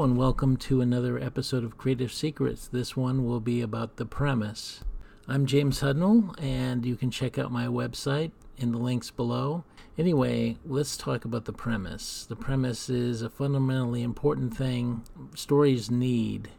and welcome to another episode of Creative Secrets. This one will be about the premise. I'm James Hudnall, and you can check out my website in the links below. Anyway, let's talk about the premise. The premise is a fundamentally important thing stories need.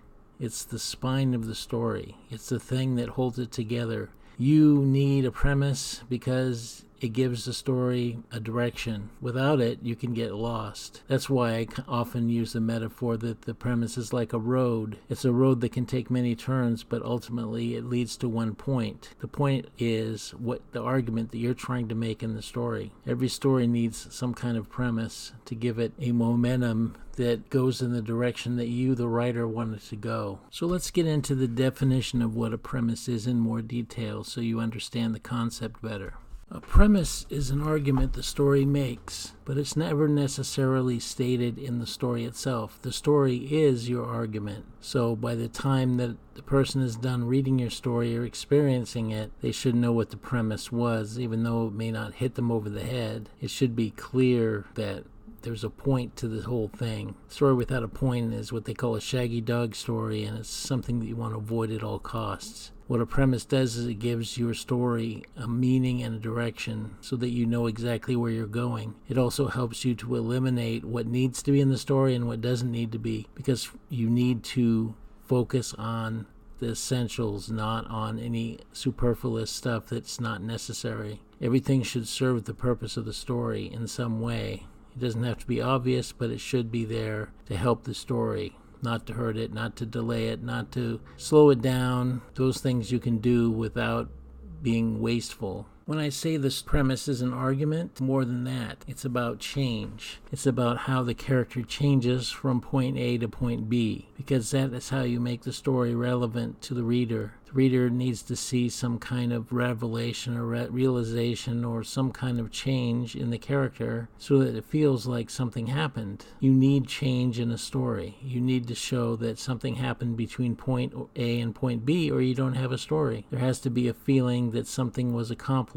It's the spine of the story. It's the thing that holds it together. You need a premise because it gives the story a direction. Without it, you can get lost. That's why I often use the metaphor that the premise is like a road. It's a road that can take many turns, but ultimately it leads to one point. The point is what the argument that you're trying to make in the story. Every story needs some kind of premise to give it a momentum that goes in the direction that you, the writer, want it to go. So let's get into the definition of what a premise is in more detail so you understand the concept better. A premise is an argument the story makes, but it's never necessarily stated in the story itself. The story is your argument. So by the time that the person is done reading your story or experiencing it, they should know what the premise was, even though it may not hit them over the head. It should be clear that there's a point to the whole thing. A story without a point is what they call a shaggy dog story, and it's something that you want to avoid at all costs. What a premise does is it gives your story a meaning and a direction so that you know exactly where you're going. It also helps you to eliminate what needs to be in the story and what doesn't need to be, because you need to focus on the essentials, not on any superfluous stuff that's not necessary. Everything should serve the purpose of the story in some way. It doesn't have to be obvious, but it should be there to help the story. Not to hurt it, not to delay it, not to slow it down. Those things you can do without being wasteful. When I say this premise is an argument, more than that. It's about change. It's about how the character changes from point A to point B, because that is how you make the story relevant to the reader. The reader needs to see some kind of revelation or realization or some kind of change in the character so that it feels like something happened. You need change in a story. You need to show that something happened between point A and point B, or you don't have a story. There has to be a feeling that something was accomplished.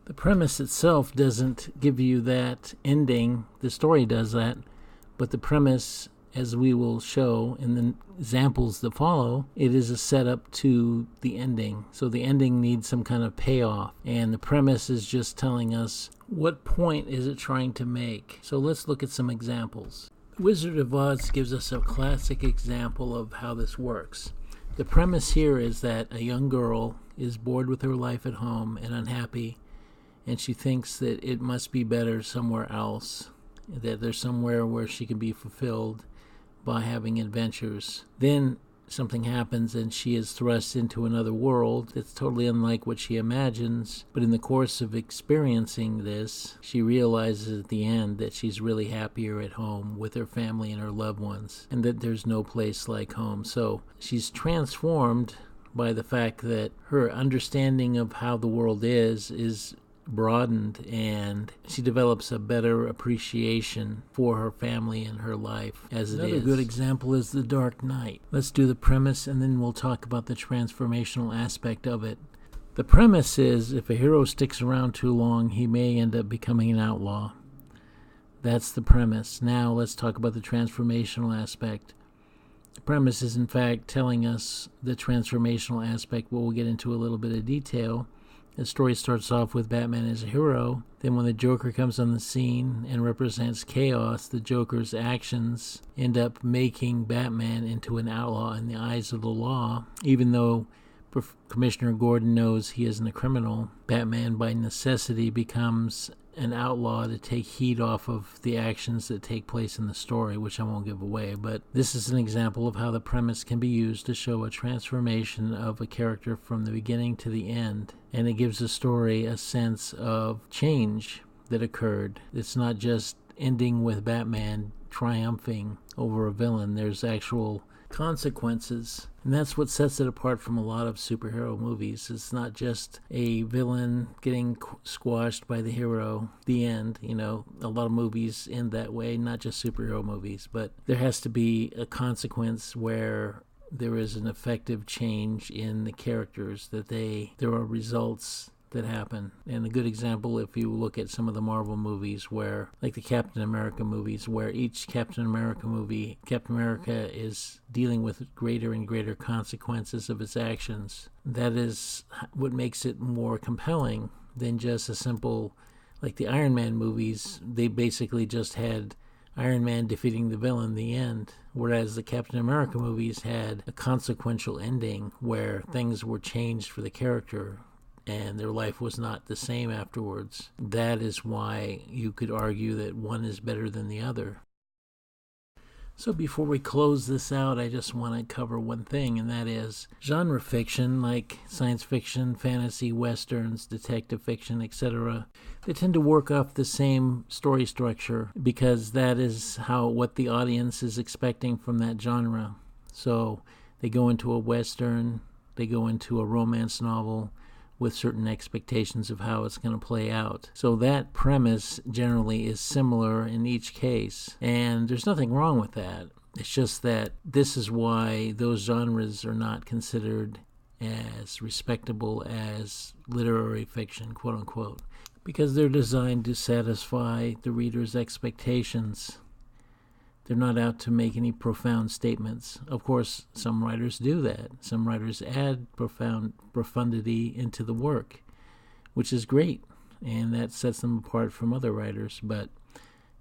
The premise itself doesn't give you that ending. The story does that, but the premise, as we will show in the examples that follow, it is a setup to the ending. So the ending needs some kind of payoff, and the premise is just telling us what point is it trying to make. So let's look at some examples. Wizard of Oz gives us a classic example of how this works. The premise here is that a young girl is bored with her life at home and unhappy, and she thinks that it must be better somewhere else, that there's somewhere where she can be fulfilled by having adventures. Then something happens and she is thrust into another world that's totally unlike what she imagines, but in the course of experiencing this, she realizes at the end that she's really happier at home with her family and her loved ones, and that there's no place like home. So she's transformed by the fact that her understanding of how the world is broadened, and she develops a better appreciation for her family and her life as it is. Another good example is The Dark Knight. Let's do the premise and then we'll talk about the transformational aspect of it. The premise is if a hero sticks around too long, he may end up becoming an outlaw. That's the premise. Now let's talk about the transformational aspect. The premise is in fact telling us the transformational aspect, what we'll get into a little bit of detail. The story starts off with Batman as a hero. Then when the Joker comes on the scene and represents chaos, the Joker's actions end up making Batman into an outlaw in the eyes of the law. Even though Commissioner Gordon knows he isn't a criminal, Batman by necessity becomes an outlaw to take heat off of the actions that take place in the story, which I won't give away. But this is an example of how the premise can be used to show a transformation of a character from the beginning to the end. And it gives the story a sense of change that occurred. It's not just ending with Batman triumphing over a villain. There's actual consequences, and that's what sets it apart from a lot of superhero movies. It's not just a villain getting squashed by the hero, the end. A lot of movies end that way, not just superhero movies, but there has to be a consequence where there is an effective change in the characters, that there are results that happen. And a good example, if you look at some of the Marvel movies where, like the Captain America movies, where each Captain America movie, Captain America is dealing with greater and greater consequences of its actions. That is what makes it more compelling than just a simple, like the Iron Man movies, they basically just had Iron Man defeating the villain in the end, whereas the Captain America movies had a consequential ending where things were changed for the character and their life was not the same afterwards. That is why you could argue that one is better than the other. So before we close this out, I just want to cover one thing, and that is genre fiction, like science fiction, fantasy, westerns, detective fiction, etc. They tend to work off the same story structure because that is what the audience is expecting from that genre. So they go into a western, they go into a romance novel with certain expectations of how it's going to play out. So that premise generally is similar in each case, and there's nothing wrong with that. It's just that this is why those genres are not considered as respectable as literary fiction, quote unquote, because they're designed to satisfy the reader's expectations. They're not out to make any profound statements. Of course, some writers do that. Some writers add profundity into the work, which is great, and that sets them apart from other writers. But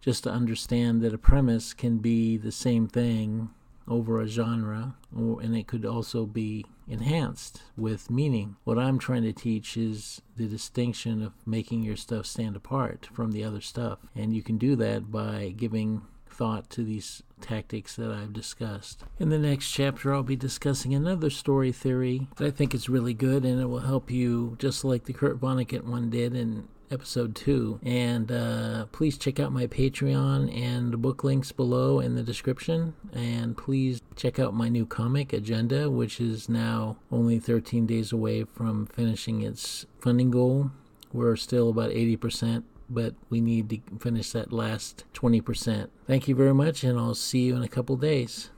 just to understand that a premise can be the same thing over a genre, and it could also be enhanced with meaning. What I'm trying to teach is the distinction of making your stuff stand apart from the other stuff, and you can do that by giving thought to these tactics that I've discussed. In the next chapter, I'll be discussing another story theory that I think is really good, and it will help you just like the Kurt Vonnegut one did in episode 2. And please check out my Patreon and the book links below in the description. And please check out my new comic, Agenda, which is now only 13 days away from finishing its funding goal. We're still about 80%. But we need to finish that last 20%. Thank you very much, and I'll see you in a couple days.